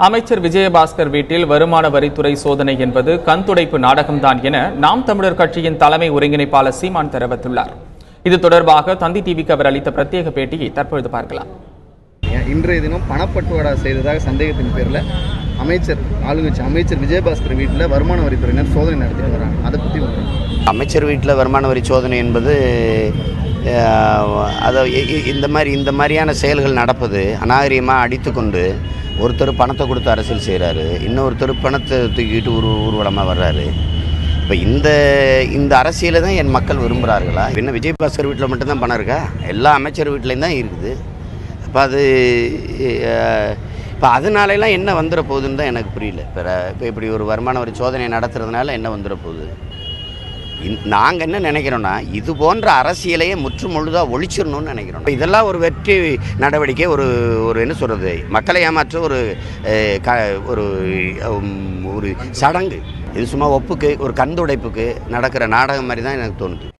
அமைச்சர் விஜயபாஸ்கர் வீட்டில் வருமான வரித்துறை சோதனை என்பது கண்துடைப்பு நாடகம்தான் என நாம் தமிழர் கட்சியின் தலைமை ஒருங்கிணைப்பாளர் சீமான் தெரிவித்துள்ளார். இது தொடர்பாக தந்தி டிவிக்கு அவர் அளித்த பிரத்யேக பேட்டியை தற்பொழுது பார்க்கலாம். இன்றைய தினம் பணப்பட்டுவாடா செய்ததாக சந்தேகத்தின் பேரில் ஆளுங்கட்சி அமைச்சர் விஜயபாஸ்கர் வீட்டில் வருமான வரித்துறையினர் சோதனை நடத்தி வராங்க. அதை பற்றி அமைச்சர் வீட்டில் வருமான வரி சோதனை என்பது அதை இந்த மாதிரியான செயல்கள் நடப்பது அநாகரிகமாக அடித்து கொண்டு ஒருத்தர் பணத்தை கொடுத்து அரசியல் செய்கிறாரு, இன்னொருத்தர் பணத்தை தூக்கிட்டு ஊர்வலமாக வர்றாரு. இப்போ இந்த அரசியலை தான் என் மக்கள் விரும்புகிறார்களா? என்ன விஜயபாஸ்கர் வீட்டில் மட்டும்தான் பணம் இருக்கா? எல்லா அமைச்சர் வீட்லேயும் தான் இருக்குது. அப்போ இப்போ அதனாலலாம் என்ன வந்துட போகுதுன்னு தான் எனக்கு புரியல. இப்போ இப்படி ஒரு வருமான வரி சோதனை நடத்துறதுனால என்ன வந்துட போகுது? நாங்கள் என்ன நினைக்கிறோன்னா, இது போன்ற அரசியலையே முற்று முழுதாக ஒழிச்சிடணும்னு நினைக்கிறோம். இதெல்லாம் ஒரு வெற்றி நடவடிக்கை, ஒரு என்ன சொல்கிறது, மக்களை ஏமாற்ற ஒரு சடங்கு. இது சும்மா ஒப்புக்கு, ஒரு கந்துடைப்புக்கு நடக்கிற நாடகம் மாதிரி தான் எனக்கு தோணுது.